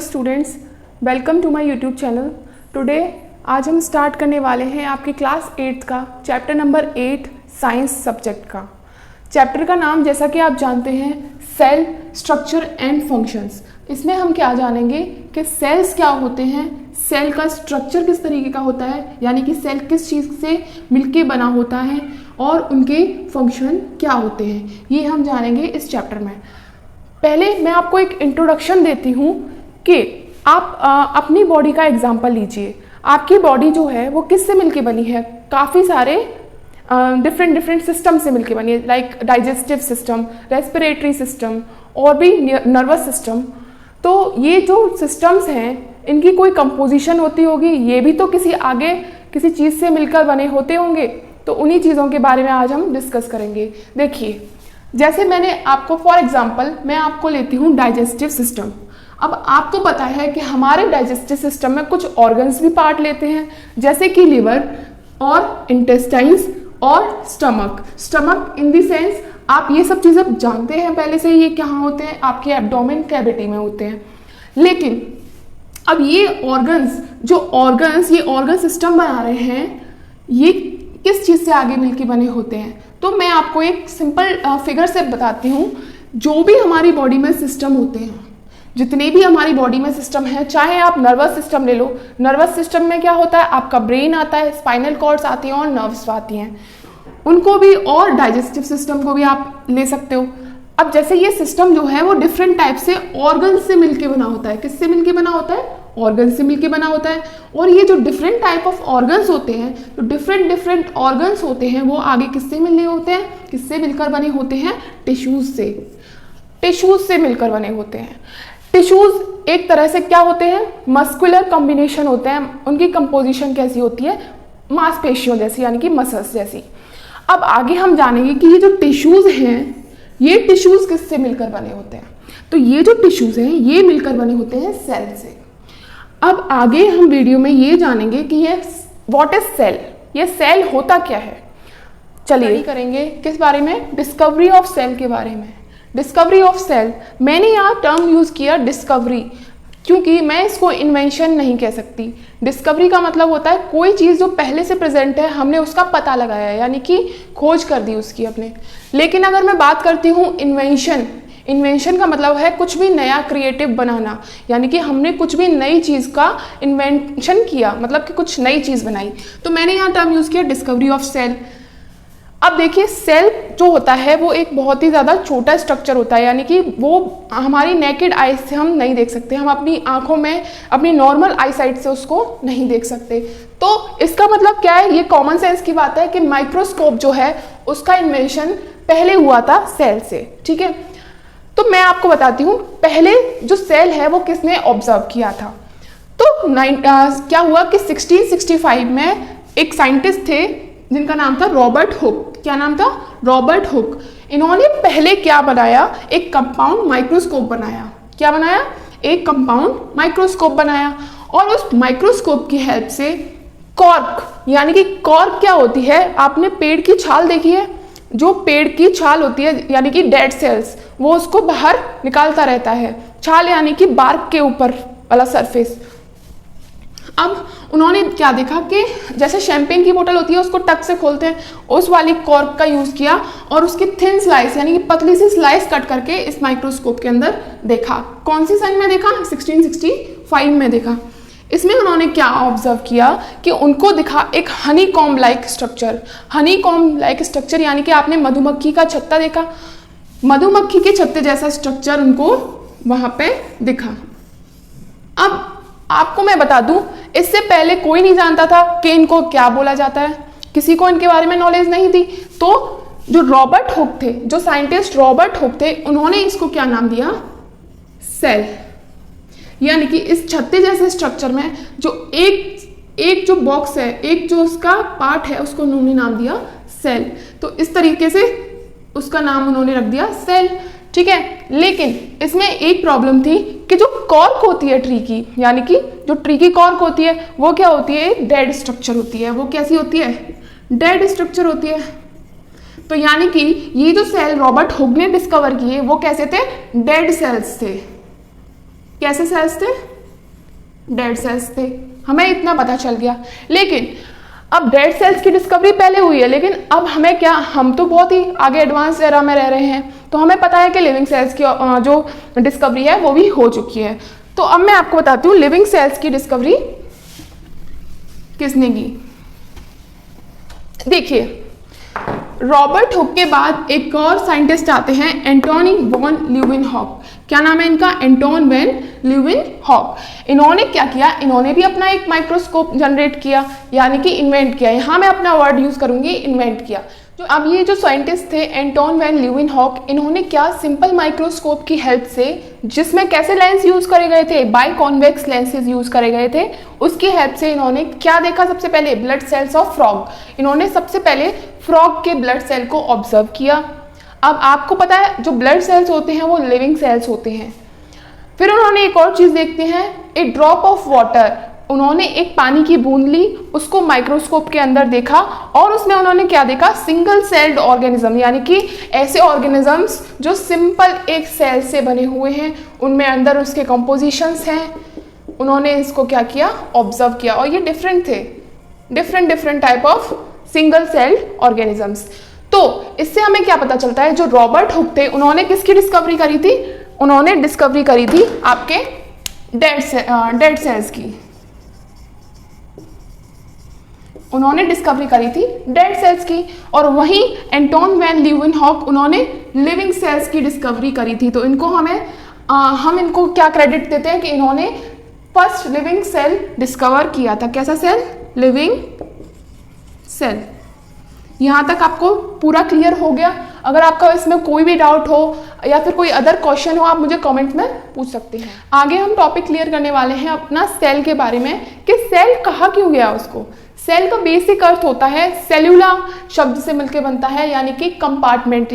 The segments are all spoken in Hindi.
Students, welcome to my YouTube channel. Today आज हम स्टार्ट करने वाले हैं आपकी क्लास 8 का चैप्टर नंबर 8 साइंस सब्जेक्ट का। चैप्टर का नाम जैसा कि आप जानते हैं सेल स्ट्रक्चर एंड फंक्शंस। इसमें हम क्या जानेंगे कि सेल्स क्या होते हैं, सेल का स्ट्रक्चर किस तरीके का होता है, यानी कि सेल किस चीज़ से मिलके बना होता है और उनके फंक्शन क्या होते हैं, ये हम जानेंगे इस चैप्टर में। पहले मैं आपको एक इंट्रोडक्शन देती हूँ कि आप अपनी बॉडी का एग्जांपल लीजिए। आपकी बॉडी जो है वो किससे मिलके बनी है? काफ़ी सारे डिफरेंट सिस्टम से मिलके बनी है, like digestive system, respiratory system और भी नर्वस सिस्टम। तो ये जो सिस्टम्स हैं इनकी कोई कंपोजिशन होती होगी, ये भी तो किसी चीज़ से मिलकर बने होते होंगे। तो उन्हीं चीज़ों के बारे में आज हम डिस्कस करेंगे। देखिए, जैसे मैंने आपको फॉर एग्जांपल मैं आपको लेती हूँ डाइजेस्टिव सिस्टम। अब आपको पता है कि हमारे डाइजेस्टिव सिस्टम में कुछ ऑर्गन्स भी पार्ट लेते हैं, जैसे कि लिवर और इंटेस्टाइन्स और स्टमक इन दी सेंस आप ये सब चीज़ें जानते हैं पहले से, ये कहाँ होते हैं? आपके एब्डोमेन कैविटी में होते हैं। लेकिन अब ये ऑर्गन्स ये ऑर्गन सिस्टम बना रहे हैं, ये किस चीज़ से आगे मिलके बने होते हैं? तो मैं आपको एक सिंपल फिगर से बताती हूँ। जो भी हमारी बॉडी में सिस्टम होते हैं, जितने भी हमारी बॉडी में सिस्टम है, चाहे आप नर्वस सिस्टम ले लो, नर्वस सिस्टम में क्या होता है? आपका ब्रेन आता है, स्पाइनल कॉर्ड्स आती हैं और नर्व्स आती हैं, उनको भी, और डाइजेस्टिव सिस्टम को भी आप ले सकते हो। अब जैसे ये सिस्टम जो है वो डिफरेंट टाइप से ऑर्गन से मिलके बना होता है। किससे मिलके बना होता है? ऑर्गन से मिलके बना होता है। और ये जो डिफरेंट टाइप ऑफ ऑर्गन्स होते हैं, जो डिफरेंट ऑर्गन्स होते हैं, वो आगे किससे मिले होते हैं? किससे मिलकर बने होते हैं? टिश्यूज से मिलकर बने होते हैं। टिश्यूज एक तरह से क्या होते हैं? मस्कुलर कॉम्बिनेशन होते हैं। उनकी कंपोजिशन कैसी होती है? मांसपेशियों जैसी, यानी कि मसल्स जैसी। अब आगे हम जानेंगे कि ये जो टिश्यूज हैं, ये टिश्यूज किससे मिलकर बने होते हैं? तो ये जो टिश्यूज हैं ये मिलकर बने होते हैं सेल से। अब आगे हम वीडियो में ये जानेंगे कि ये व्हाट इज सेल, ये सेल होता क्या है। चलिए करेंगे किस बारे में? डिस्कवरी ऑफ सेल के बारे में। डिस्कवरी ऑफ सेल, मैंने यहाँ टर्म यूज़ किया डिस्कवरी, क्योंकि मैं इसको इन्वेंशन नहीं कह सकती। डिस्कवरी का मतलब होता है कोई चीज़ जो पहले से प्रेजेंट है, हमने उसका पता लगाया, यानी कि खोज कर दी उसकी अपने। लेकिन अगर मैं बात करती हूँ इन्वेंशन का मतलब है कुछ भी नया क्रिएटिव बनाना, यानी कि हमने कुछ भी नई चीज़ का इन्वेंशन किया, मतलब कि कुछ नई चीज़ बनाई। तो मैंने यहाँ टर्म यूज़ किया डिस्कवरी ऑफ सेल। अब देखिए, सेल जो होता है वो एक बहुत ही ज़्यादा छोटा स्ट्रक्चर होता है, यानी कि वो हमारी नेकेड आई से हम नहीं देख सकते, हम अपनी आंखों में अपनी नॉर्मल आई साइट से उसको नहीं देख सकते। तो इसका मतलब क्या है? ये कॉमन सेंस की बात है कि माइक्रोस्कोप जो है उसका इन्वेंशन पहले हुआ था सेल से। ठीक है, तो मैं आपको बताती हूँ पहले जो सेल है वो किसने ऑब्जर्व किया था। तो क्या हुआ कि 1665 में एक साइंटिस्ट थे जिनका नाम था रॉबर्ट हुक। क्या नाम था? Robert Hooke. इन्होंने पहले क्या बनाया? एक कंपाउंड माइक्रोस्कोप बनाया। क्या बनाया? एक कंपाउंड माइक्रोस्कोप बनाया। और उस माइक्रोस्कोप की हेल्प से कॉर्क, यानी कि कॉर्क क्या होती है? आपने पेड़ की छाल देखी है? जो पेड़ की छाल होती है, यानी कि डेड सेल्स, वो उसको बाहर निकालता रहता है। छाल यानी कि बार्क के ऊपर वाला सरफेस। अब उन्होंने क्या देखा कि जैसे शैंपेन की बोतल होती है, उसको टक से खोलते हैं, उस वाली कॉर्क का यूज़ किया और उसकी थिन स्लाइस, यानी कि पतली सी स्लाइस कट करके इस माइक्रोस्कोप के अंदर देखा। कौन सी सन में देखा? 1665 में देखा। इसमें उन्होंने क्या ऑब्जर्व किया कि उनको दिखा एक हनी कॉम्ब लाइक स्ट्रक्चर, यानी कि आपने मधुमक्खी का छत्ता देखा, मधुमक्खी के छत्ते जैसा स्ट्रक्चर उनको वहां पे दिखा। अब आपको मैं बता दूं, इससे पहले कोई नहीं जानता था कि इनको क्या बोला जाता है, किसी को इनके बारे में नॉलेज नहीं थी। तो जो रॉबर्ट हुक थे, जो साइंटिस्ट रॉबर्ट हुक थे, उन्होंने इसको क्या नाम दिया? सेल। यानी कि इस छत्ते जैसे स्ट्रक्चर में जो एक जो बॉक्स है, एक जो उसका पार्ट है, उसको उन्होंने नाम दिया सेल। तो इस तरीके से उसका नाम उन्होंने रख दिया सेल। ठीक है, लेकिन इसमें एक प्रॉब्लम थी कि जो कॉर्क होती है ट्री की, यानी कि जो ट्री की कॉर्क होती है, वो क्या होती है? डेड स्ट्रक्चर होती है। वो कैसी होती है? डेड स्ट्रक्चर होती है। तो यानी कि ये जो सेल रॉबर्ट हुक ने डिस्कवर किए वो कैसे थे? डेड सेल्स थे। कैसे सेल्स थे? डेड सेल्स थे, हमें इतना पता चल गया। लेकिन अब डेड सेल्स की डिस्कवरी पहले हुई है, लेकिन अब हमें क्या, हम तो बहुत ही आगे एडवांस एरा में रह रहे हैं, तो हमें पता है कि लिविंग सेल्स की जो डिस्कवरी है वो भी हो चुकी है। तो अब मैं आपको बताती हूँ लिविंग सेल्स की डिस्कवरी किसने की। देखिए, रॉबर्ट हुक के बाद एक और साइंटिस्ट आते हैं, एंटोनी वॉन ल्यूवेनहॉक। क्या नाम है इनका? Anton van Leeuwenhoek. इन्होंने क्या किया, इन्होंने भी अपना एक माइक्रोस्कोप जनरेट किया, यानी कि इन्वेंट किया। यहाँ मैं अपना वर्ड यूज करूंगी, इन्वेंट किया। तो अब ये जो साइंटिस्ट थे एंटोन वैन ल्यूवेनहॉक, इन्होंने क्या, सिंपल माइक्रोस्कोप की हेल्प से, जिसमें कैसे लेंस यूज करे गए थे, बाई कॉन्वेक्स लेंसेज यूज करे गए थे, उसकी हेल्प से इन्होंने क्या देखा, सबसे पहले ब्लड सेल्स ऑफ फ्रॉग। इन्होंने सबसे पहले फ्रॉग के ब्लड सेल को ऑब्जर्व किया। अब आपको पता है जो ब्लड सेल्स होते हैं वो लिविंग सेल्स होते हैं। फिर उन्होंने एक और चीज देखते हैं, ए ड्रॉप ऑफ वाटर। उन्होंने एक पानी की बूंद ली, उसको माइक्रोस्कोप के अंदर देखा और उसमें उन्होंने क्या देखा, सिंगल सेल्ड ऑर्गेनिज्म, यानी कि ऐसे ऑर्गेनिजम्स जो सिंपल एक सेल से बने हुए हैं, उनमें अंदर उसके कंपोजिशंस हैं। उन्होंने इसको क्या किया, ऑब्जर्व किया, और ये डिफरेंट थे, different type of single celled organisms. तो इससे हमें क्या पता चलता है, जो रॉबर्ट हुक थे उन्होंने किसकी डिस्कवरी करी थी, उन्होंने डिस्कवरी करी थी आपके डेड सेल्स की। उन्होंने डिस्कवरी करी थी डेड सेल्स की। और वहीं एंटोन वैन ल्यूवेनहॉक, उन्होंने लिविंग सेल्स की डिस्कवरी करी थी। तो इनको हम इनको क्या क्रेडिट देते हैं कि इन्होंने फर्स्ट लिविंग सेल डिस्कवर किया था। कैसा सेल? Living cell. यहाँ तक आपको पूरा क्लियर हो गया? अगर आपका इसमें कोई भी डाउट हो या फिर कोई अदर क्वेश्चन हो, आप मुझे कमेंट में पूछ सकते हैं। आगे हम टॉपिक क्लियर करने वाले हैं अपना सेल के बारे में, कि सेल कहा क्यों गया उसको। सेल का बेसिक अर्थ होता है, सेल्यूला शब्द से मिलकर बनता है, यानी कि कंपार्टमेंट,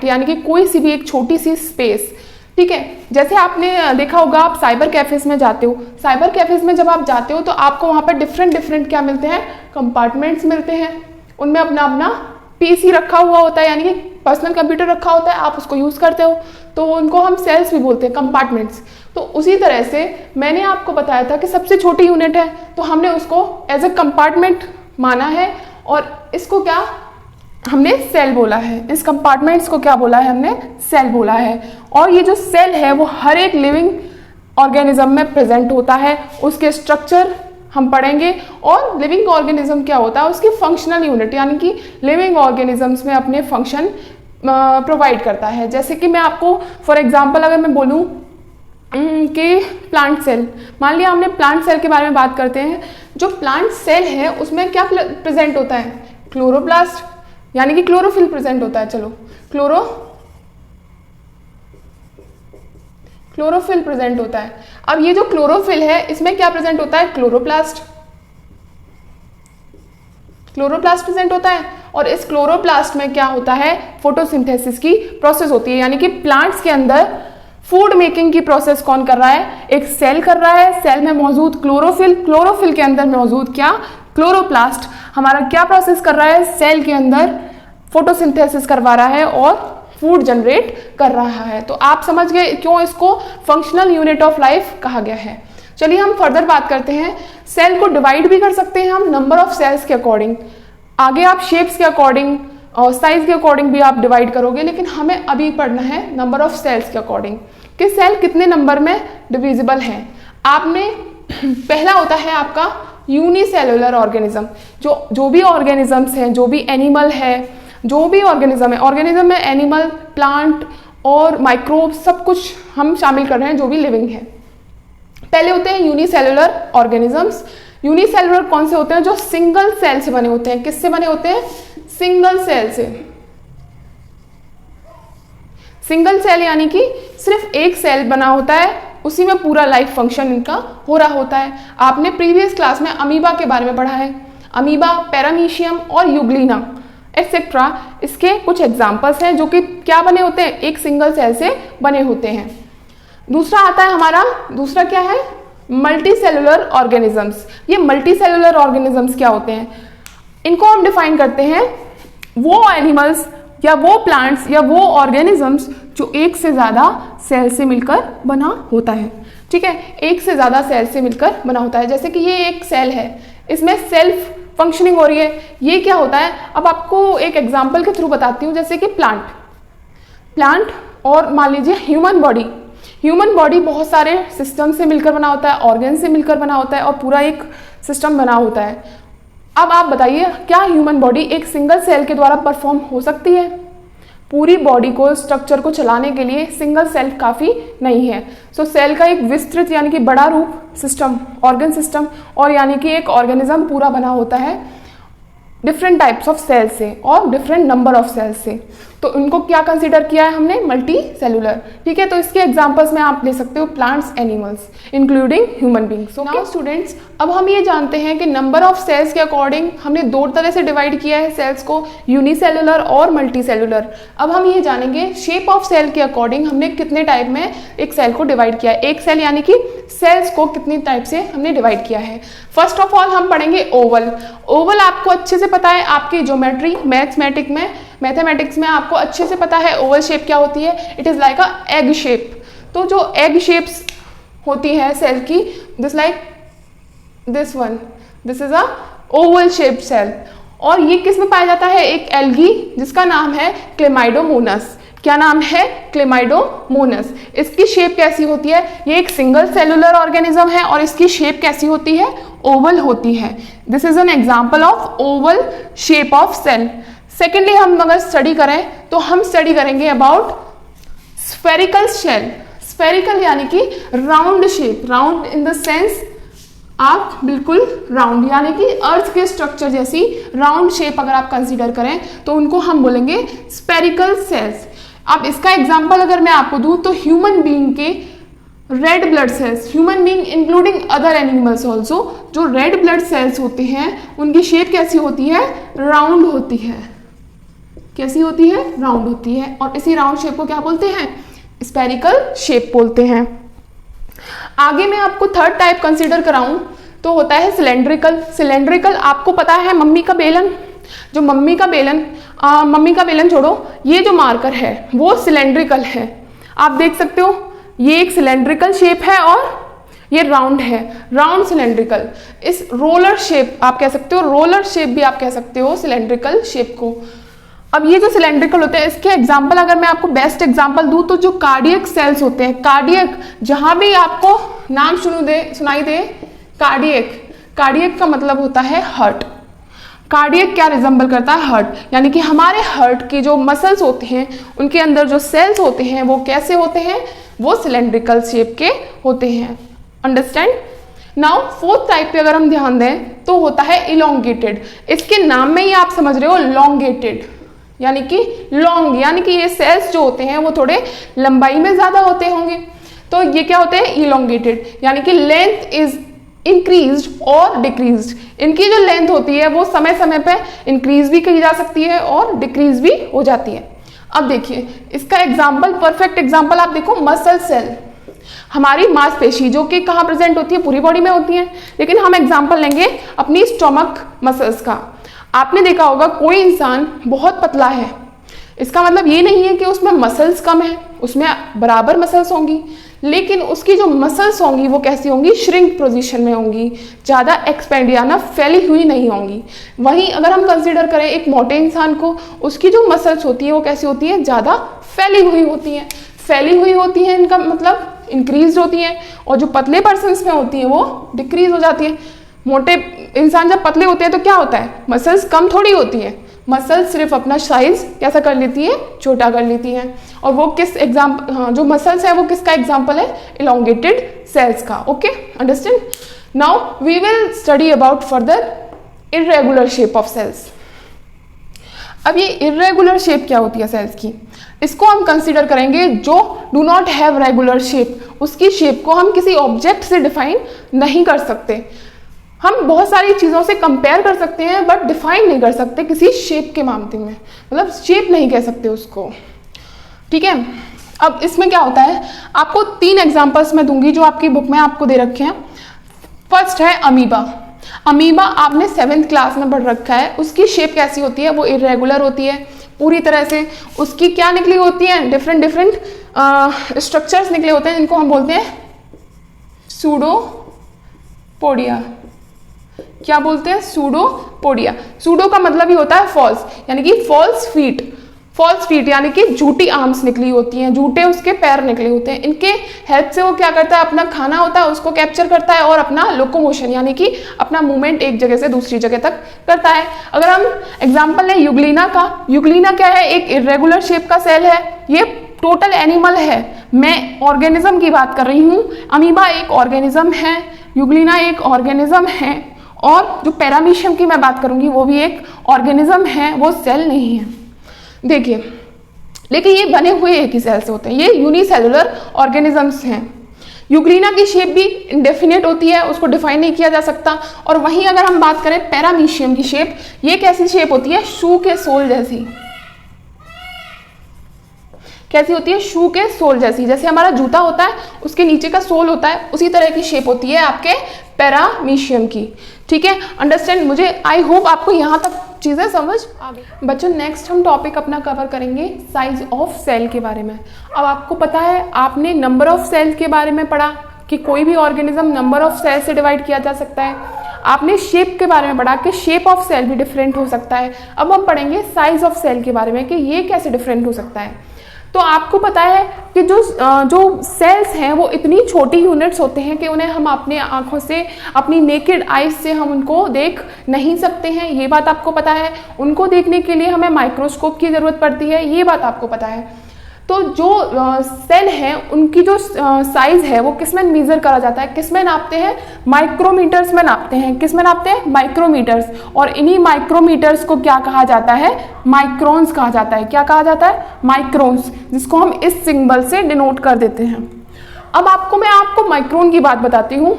यानी कि कोई सी भी एक छोटी सी स्पेस। ठीक है, जैसे आपने देखा होगा, आप साइबर कैफेज में जाते हो, साइबर कैफेज में जब आप जाते हो तो आपको वहाँ पर डिफरेंट क्या मिलते हैं, कंपार्टमेंट्स मिलते हैं। उनमें अपना पीसी रखा हुआ होता है, यानी कि पर्सनल कंप्यूटर रखा होता है, आप उसको यूज़ करते हो, तो उनको हम सेल्स भी बोलते हैं, कंपार्टमेंट्स। तो उसी तरह से मैंने आपको बताया था कि सबसे छोटी यूनिट है, तो हमने उसको एज ए कंपार्टमेंट माना है, और इसको क्या हमने सेल बोला है। इस कंपार्टमेंट्स को क्या बोला है हमने, सेल बोला है। और ये जो सेल है वो हर एक लिविंग ऑर्गेनिज्म में प्रेजेंट होता है। उसके स्ट्रक्चर हम पढ़ेंगे, और लिविंग ऑर्गेनिज्म क्या होता है, उसकी फंक्शनल यूनिट, यानी कि लिविंग ऑर्गेनिजम्स में अपने फंक्शन प्रोवाइड करता है। जैसे कि मैं आपको फॉर एग्जांपल अगर मैं बोलूँ कि प्लांट सेल, मान लिया हमने प्लांट सेल के बारे में बात करते हैं। जो प्लांट सेल है उसमें क्या प्रेजेंट होता है, क्लोरोप्लास्ट, यानी कि क्लोरोफिल प्रेजेंट होता है। चलो, क्लोरोफिल प्रेजेंट होता है। अब ये जो क्लोरोफिल है इसमें क्या प्रेजेंट होता है, क्लोरोप्लास्ट प्रेजेंट होता है। और इस क्लोरोप्लास्ट में क्या होता है, फोटोसिंथेसिस की प्रोसेस होती है, यानी कि प्लांट्स के अंदर फूड मेकिंग की प्रोसेस कौन कर रहा है, एक सेल कर रहा है। सेल में मौजूद क्लोरोफिल के अंदर मौजूद क्या, क्लोरोप्लास्ट हमारा क्या प्रोसेस कर रहा है, सेल के अंदर फोटोसिंथेसिस करवा रहा है और फूड जनरेट कर रहा है। तो आप समझ गए क्यों इसको फंक्शनल यूनिट ऑफ लाइफ कहा गया है। चलिए हम फर्दर बात करते हैं। सेल को डिवाइड भी कर सकते हैं हम नंबर ऑफ सेल्स के अकॉर्डिंग। आगे आप शेप्स के अकॉर्डिंग और साइज के अकॉर्डिंग भी आप डिवाइड करोगे, लेकिन हमें अभी पढ़ना है नंबर ऑफ सेल्स के अकॉर्डिंग कि सेल कितने नंबर में डिविजिबल हैं। आपने पहला होता है आपका यूनिसेलुलर ऑर्गेनिज्म। जो भी ऑर्गेनिजम्स हैं, जो भी एनिमल है, जो भी ऑर्गेनिज्म में एनिमल, प्लांट और माइक्रोब सब कुछ हम शामिल कर रहे हैं जो भी लिविंग है। पहले होते हैं यूनिसेलुलर ऑर्गेनिजम्स। यूनिसेलुलर कौन से होते हैं, जो सिंगल सेल से बने होते हैं। किससे बने होते हैं, सिंगल सेल से। सिंगल सेल यानी कि सिर्फ एक सेल बना होता है, उसी में पूरा लाइफ फंक्शन इनका हो रहा होता है। आपने प्रीवियस क्लास में अमीबा के बारे में पढ़ा है, अमीबा, पैरामीशियम और यूग्लिना एक्सेट्रा, इसके कुछ एग्जाम्पल्स हैं जो कि क्या बने होते हैं, एक सिंगल सेल से बने होते हैं। दूसरा आता है हमारा, दूसरा क्या है, मल्टी सेलुलर ऑर्गेनिजम्स। ये मल्टी सेलुलर ऑर्गेनिजम्स क्या होते हैं, इनको हम डिफाइन करते हैं वो एनिमल्स या वो प्लांट्स या वो ऑर्गेनिजम्स जो एक से ज़्यादा सेल से मिलकर बना होता है। ठीक है, एक से ज़्यादा सेल से मिलकर बना होता है। जैसे कि ये एक सेल है, इसमें सेल्फ फंक्शनिंग हो रही है। ये क्या होता है, अब आपको एक एग्जांपल के थ्रू बताती हूँ। जैसे कि प्लांट और मान लीजिए ह्यूमन बॉडी बहुत सारे सिस्टम से मिलकर बना होता है, ऑर्गन से मिलकर बना होता है और पूरा एक सिस्टम बना होता है। अब आप बताइए, क्या ह्यूमन बॉडी एक सिंगल सेल के द्वारा परफॉर्म हो सकती है? पूरी बॉडी को, स्ट्रक्चर को चलाने के लिए सिंगल सेल काफ़ी नहीं है। सो सेल का एक विस्तृत यानी कि बड़ा रूप सिस्टम, ऑर्गन सिस्टम, और यानी कि एक ऑर्गेनिज्म पूरा बना होता है डिफरेंट टाइप्स ऑफ सेल से और डिफरेंट नंबर ऑफ सेल से। तो इनको क्या कंसीडर किया है हमने? Multi cellular. ठीक है, तो इसके एग्जांपल्स में आप ले सकते हो plants, animals including human beings. Now students, अब हम ये जानते हैं कि नंबर ऑफ सेल्स के अकॉर्डिंग हमने दो तरह से डिवाइड किया है सेल्स को, यूनिसेलुलर और मल्टी सेलुलर। अब हम ये जानेंगे शेप ऑफ सेल के अकॉर्डिंग हमने कितने टाइप में एक सेल को डिवाइड किया है। एक सेल यानी कि सेल्स को कितनी टाइप से हमने डिवाइड किया है। फर्स्ट ऑफ ऑल हम पढ़ेंगे ओवल। ओवल आपको अच्छे से पता है, आपकी ज्योमेट्री, मैथमेटिक्स में आपको अच्छे से पता है ओवल शेप क्या होती है। It is like a egg shape. तो जो एग शेप्स होती है सेल की, this like this one, this is a oval shape cell. और ये किस में पाया जाता है? एक एल्गी जिसका नाम है क्लेमाइडोमोनस। क्या नाम है? क्लेमाइडोमोनस। इसकी शेप कैसी होती है? ये एक सिंगल सेलुलर ऑर्गेनिज्म है और इसकी शेप कैसी होती है? ओवल होती है। This is an example of oval shape of cell. Secondly हम अगर स्टडी करें तो हम स्टडी करेंगे अबाउट स्फेरिकल शेल। स्फेरिकल यानी कि round shape, round in the sense आप बिल्कुल राउंड, यानी कि अर्थ के स्ट्रक्चर जैसी राउंड शेप अगर आप कंसीडर करें तो उनको हम बोलेंगे स्फेरिकल सेल्स। अब इसका एग्जांपल अगर मैं आपको दूं तो ह्यूमन बीइंग के red blood cells, human being including other animals also, जो रेड ब्लड सेल्स होते हैं उनकी शेप कैसी होती है? राउंड होती है। कैसी होती है? राउंड होती है। और इसी राउंड शेप को क्या बोलते हैं? स्फेरिकल शेप बोलते हैं। आगे मैं आपको थर्ड टाइप कंसीडर कराऊं तो होता है सिलेंड्रिकल। सिलेंड्रिकल आपको पता है मम्मी का बेलन, जो मम्मी का बेलन छोड़ो, ये जो मार्कर है वो सिलेंड्रिकल है। आप देख सकते हो ये एक सिलेंड्रिकल शेप है और ये राउंड है, राउंड सिलेंड्रिकल। इस रोलर शेप आप कह सकते हो, रोलर शेप भी आप कह सकते हो सिलेंड्रिकल शेप को। अब ये जो सिलेंड्रिकल होते हैं, इसके एग्जाम्पल अगर मैं आपको बेस्ट एग्जाम्पल दूं तो जो कार्डियक सेल्स होते हैं, कार्डियक, जहां भी आपको नाम सुनाई दे कार्डियक का मतलब होता है हार्ट। कार्डियक क्या रिजेंबल करता है? हार्ट। यानी कि हमारे हार्ट के जो मसल्स होते हैं उनके अंदर जो सेल्स होते हैं वो कैसे होते हैं? वो सिलेंड्रिकल शेप के होते हैं। अंडरस्टैंड? नाउ फोर्थ टाइप पे अगर हम ध्यान दें तो होता है इलोंगेटेड। इसके नाम में ही आप समझ रहे हो, लॉन्गेटेड यानी कि लॉन्ग, यानी कि ये सेल्स जो होते हैं वो थोड़े लंबाई में ज्यादा होते होंगे। तो ये क्या होते हैं? इलोंगेटेड, यानी कि लेंथ इज इंक्रीज्ड और डिक्रीज्ड। इनकी जो लेंथ होती है वो समय समय पे इंक्रीज भी की जा सकती है और डिक्रीज भी हो जाती है। अब देखिए इसका एग्जाम्पल, परफेक्ट एग्जाम्पल आप देखो, मसल सेल। हमारी मांसपेशी जो कि कहाँ प्रेजेंट होती है? पूरी बॉडी में होती है, लेकिन हम एग्जाम्पल लेंगे अपनी स्टोमक मसल्स का। आपने देखा होगा कोई इंसान बहुत पतला है, इसका मतलब ये नहीं है कि उसमें मसल्स कम है, उसमें बराबर मसल्स होंगी, लेकिन उसकी जो मसल्स होंगी वो कैसी होंगी? श्रिंक पोजीशन में होंगी, ज़्यादा एक्सपेंड या ना फैली हुई नहीं होंगी। वहीं अगर हम कंसीडर करें एक मोटे इंसान को, उसकी जो मसल्स होती है वो कैसी होती है? ज़्यादा फैली हुई होती हैं। फैली हुई होती है इनका मतलब इंक्रीज होती है, और जो पतले पर्सन्स में होती है वो डिक्रीज हो जाती है। मोटे इंसान जब पतले होते हैं तो क्या होता है? मसल्स कम थोड़ी होती है, मसल्स सिर्फ अपना साइज कैसा कर लेती है? छोटा कर लेती हैं। और वो किस एग्जाम्पल, जो मसल्स है वो किसका एग्जाम्पल है? इलोंगेटेड सेल्स का। Okay, understand? Now we will study about further irregular shape of cells. अब ये इर्रेगुलर शेप क्या होती है सेल्स की? इसको हम कंसीडर करेंगे जो do not have regular shape, उसकी शेप को हम किसी ऑब्जेक्ट से डिफाइन नहीं कर सकते। हम बहुत सारी चीज़ों से कंपेयर कर सकते हैं बट डिफाइन नहीं कर सकते किसी शेप के मामले में, मतलब शेप नहीं कह सकते उसको। ठीक है, अब इसमें क्या होता है, आपको 3 एग्जांपल्स मैं दूंगी जो आपकी बुक में आपको दे रखे हैं। फर्स्ट है अमीबा। अमीबा आपने 7th क्लास में पढ़ रखा है। उसकी शेप कैसी होती है? वो इरेगुलर होती है पूरी तरह से। उसकी क्या निकली होती है? डिफरेंट स्ट्रक्चर्स निकले होते हैं, इनको हम बोलते हैं सूडोपोडिया। क्या बोलते हैं? सूडोपोडिया। सूडो का मतलब ही होता है फॉल्स, यानी कि फॉल्स फीट। फॉल्स फीट यानी कि झूठी आर्म्स निकली होती हैं, झूठे उसके पैर निकले होते हैं। इनके हेल्प से वो क्या करता है, अपना खाना होता है उसको कैप्चर करता है और अपना लोकोमोशन यानी कि अपना मूवमेंट एक जगह से दूसरी जगह तक करता है। अगर हम एग्जाम्पल लें यूग्लिना का, यूग्लिना क्या है? एक इरेगुलर शेप का सेल है। ये टोटल एनिमल है, मैं ऑर्गेनिज्म की बात कर रही हूँ। अमीबा एक ऑर्गेनिज्म है, यूग्लिना एक ऑर्गेनिज्म है, और जो पैरामीशियम की मैं बात करूंगी वो भी एक ऑर्गेनिज्म है, वो सेल नहीं है। देखिए, लेकिन ये बने हुए एक ही सेल से होते हैं, ये यूनिसेलुलर ऑर्गेनिजम्स हैं। यूग्लिना की शेप भी इंडेफिनेट होती है, उसको डिफाइन नहीं किया जा सकता। और वहीं अगर हम बात करें पैरामीशियम की शेप, ये कैसी शेप होती है? शू के सोल जैसी। कैसी होती है? शू के सोल जैसी। जैसे हमारा जूता होता है उसके नीचे का सोल होता है, उसी तरह की शेप होती है आपके पैरामीशियम की। ठीक है, अंडरस्टैंड? मुझे आई होप आपको यहाँ तक चीज़ें समझ आ गई। बच्चों, नेक्स्ट हम टॉपिक अपना कवर करेंगे साइज ऑफ सेल के बारे में। अब आपको पता है, आपने नंबर ऑफ सेल के बारे में पढ़ा कि कोई भी ऑर्गेनिज्म नंबर ऑफ सेल से डिवाइड किया जा सकता है। आपने शेप के बारे में पढ़ा कि शेप ऑफ सेल भी डिफरेंट हो सकता है। अब हम पढ़ेंगे साइज ऑफ सेल के बारे में कि ये कैसे डिफरेंट हो सकता है। तो आपको पता है कि जो सेल्स हैं वो इतनी छोटी यूनिट्स होते हैं कि उन्हें हम अपने आंखों से, अपनी नेकेड आइज से हम उनको देख नहीं सकते हैं, ये बात आपको पता है। उनको देखने के लिए हमें माइक्रोस्कोप की ज़रूरत पड़ती है, ये बात आपको पता है। तो जो सेल हैं उनकी जो साइज है वो किस में मेजर करा जाता है? किस में नापते हैं? माइक्रोमीटर्स में नापते हैं। किस में नापते हैं? माइक्रोमीटर्स। और इन्हीं माइक्रोमीटर्स को क्या कहा जाता है? माइक्रोन्स कहा जाता है। क्या कहा जाता है? माइक्रोन्स, जिसको हम इस सिंबल से डिनोट कर देते हैं। अब मैं आपको माइक्रोन की बात बताती हूँ।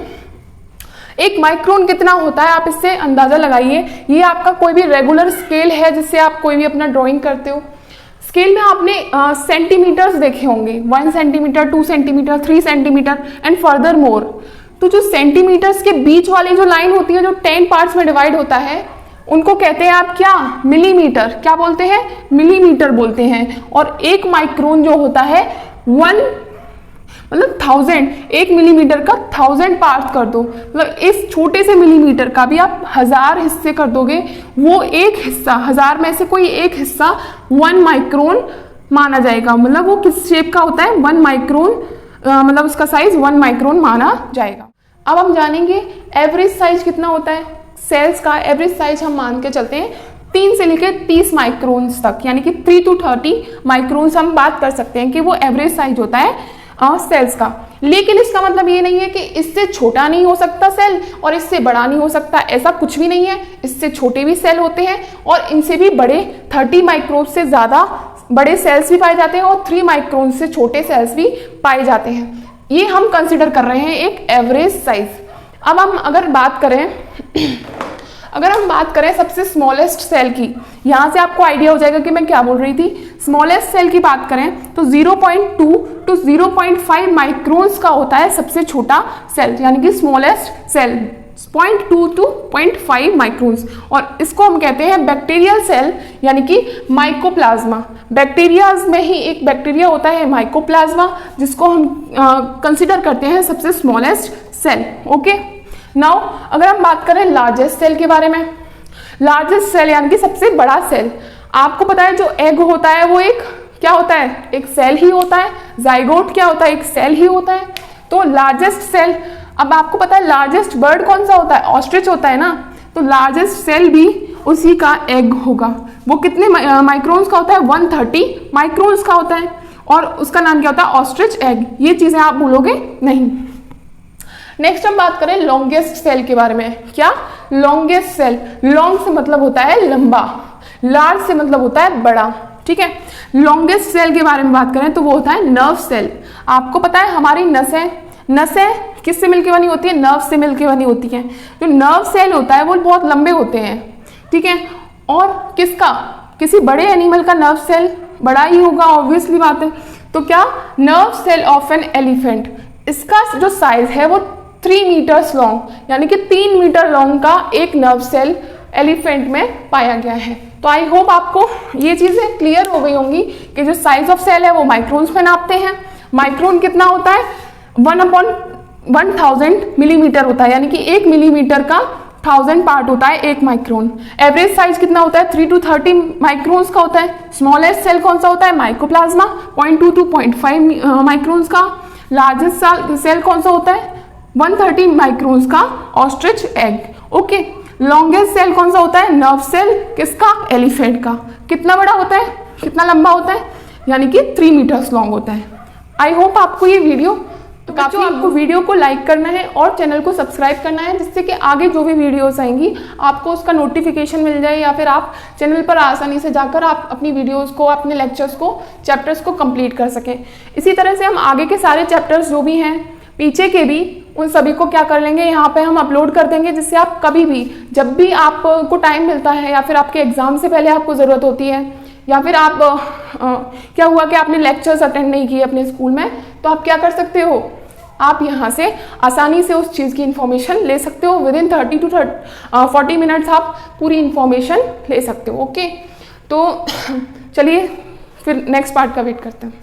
एक माइक्रोन कितना होता है, आप इससे अंदाजा लगाइए। ये आपका कोई भी रेगुलर स्केल है जिससे आप कोई भी अपना ड्रॉइंग करते हो। स्केल में आपने सेंटीमीटर्स देखे होंगे, 1 centimetre, 2 centimetre, 3 centimetre and further more. तो जो सेंटीमीटर्स के बीच वाली जो लाइन होती है, जो 10 पार्ट्स में डिवाइड होता है, उनको कहते हैं आप क्या? मिलीमीटर। क्या बोलते हैं? मिलीमीटर बोलते हैं। और एक माइक्रोन जो होता है 1 मतलब 1000, 1 मिलीमीटर का 1000 पार्ट कर दो, मतलब इस छोटे से मिलीमीटर का भी आप 1000 हिस्से कर दोगे, वो एक हिस्सा, 1000 में से कोई एक हिस्सा 1 माइक्रोन माना जाएगा। मतलब वो किस शेप का होता है? 1 माइक्रोन, मतलब उसका साइज 1 माइक्रोन माना जाएगा। अब हम जानेंगे एवरेज साइज कितना होता है सेल्स का। एवरेज साइज हम मान के चलते हैं 3 से लेकर 30 माइक्रोन्स तक, यानी कि 3 to 30 माइक्रोन्स हम बात कर सकते हैं कि वो एवरेज साइज होता है सेल्स का। लेकिन इसका मतलब ये नहीं है कि इससे छोटा नहीं हो सकता सेल और इससे बड़ा नहीं हो सकता, ऐसा कुछ भी नहीं है। इससे छोटे भी सेल होते हैं और इनसे भी बड़े 30 माइक्रोन से ज़्यादा बड़े सेल्स भी पाए जाते हैं और 3 माइक्रोन से छोटे सेल्स भी पाए जाते हैं। ये हम कंसिडर कर रहे हैं एक एवरेज साइज। अब हम अगर बात करें सबसे स्मॉलेस्ट सेल की, यहाँ से आपको आइडिया हो जाएगा कि मैं क्या बोल रही थी। स्मॉलेस्ट सेल की बात करें तो 0.2 to 0.5 माइक्रोन्स का होता है सबसे छोटा सेल, यानी कि स्मॉलेस्ट सेल 0.2 to 0.5 माइक्रोन्स। और इसको हम कहते हैं बैक्टीरियल सेल, यानी कि माइकोप्लाज्मा। बैक्टीरियाज में ही एक बैक्टीरिया होता है माइकोप्लाज्मा, जिसको हम कंसिडर करते हैं सबसे स्मॉलेस्ट सेल। ओके, नाउ अगर हम बात करें लार्जेस्ट सेल के बारे में, लार्जेस्ट सेल यानी कि सबसे बड़ा सेल, आपको पता है जो एग होता है वो एक क्या होता है? एक सेल ही होता है। जाइगोट क्या होता है? एक सेल ही होता है। तो लार्जेस्ट सेल, अब आपको पता है लार्जेस्ट बर्ड कौन सा होता है? ऑस्ट्रिच होता है ना। तो लार्जेस्ट सेल भी उसी का एग होगा। वो कितने माइक्रोन्स का होता है? 130 माइक्रोन्स का होता है और उसका नाम क्या होता है? Ostrich egg. ये चीजें आप भूलोगे नहीं। नेक्स्ट हम बात करें लॉन्गेस्ट सेल के बारे में। क्या? Longest cell. लॉन्ग से मतलब होता है लंबा, लार्ज से मतलब होता है बड़ा। ठीक है, लॉन्गेस्ट सेल के बारे में बात करें तो वो होता है नर्व सेल। आपको पता है हमारी नसें किससे मिलकर बनी होती है? नर्व से मिलकर बनी होती है। जो नर्व सेल होता है वो बहुत लंबे होते हैं। ठीक है, और किसी बड़े एनिमल का नर्व सेल बड़ा ही होगा, ऑब्वियसली बात है। तो क्या? Nerve cell of an elephant, इसका जो साइज है वो 3 मीटर्स लॉन्ग, यानी कि 3 मीटर लॉन्ग का एक नर्व सेल एलिफेंट में पाया गया है। तो आई होप आपको ये चीजें क्लियर हो गई होंगी कि जो साइज ऑफ सेल है वो माइक्रोन्स में नापते हैं। माइक्रोन कितना होता है? 1 1000 मिलीमीटर होता है, यानी कि 1 मिलीमीटर का 1000 पार्ट होता है 1 माइक्रोन। एवरेज साइज कितना होता है? 3 to 30 माइक्रोन्स का होता है। स्मॉलेस्ट सेल कौन सा होता है? माइकोप्लाज्मा, 0.2 to 0.5 माइक्रोन्स का। लार्जेस्ट सेल कौन सा होता है? 130 माइक्रोन्स का ostrich egg. Okay, longest cell कौन सा होता है? नर्व सेल, किसका? एलिफेंट का। कितना बड़ा होता है, कितना लंबा होता है? यानी कि 3 मीटर्स लॉन्ग होता है। आई होप आपको ये वीडियो, तो बच्चों आपको वीडियो को लाइक करना है और चैनल को सब्सक्राइब करना है, जिससे कि आगे जो भी वीडियोस आएंगी आपको उसका नोटिफिकेशन मिल जाए, या फिर आप चैनल पर आसानी से जाकर आप अपनी वीडियोस को, अपने लेक्चर्स को, चैप्टर्स को कंप्लीट कर सकें। इसी तरह से हम आगे के सारे चैप्टर्स जो भी हैं, पीछे के भी, उन सभी को क्या कर लेंगे, यहाँ पे हम अपलोड कर देंगे, जिससे आप कभी भी, जब भी आपको टाइम मिलता है, या फिर आपके एग्जाम से पहले आपको ज़रूरत होती है, या फिर आप क्या हुआ कि आपने लेक्चर्स अटेंड नहीं किए अपने स्कूल में, तो आप क्या कर सकते हो, आप यहाँ से आसानी से उस चीज़ की इंफॉर्मेशन ले सकते हो। विदिन 30 to 40 मिनट्स आप पूरी इंफॉर्मेशन ले सकते हो। ओके, तो चलिए फिर नेक्स्ट पार्ट का वेट करते हैं।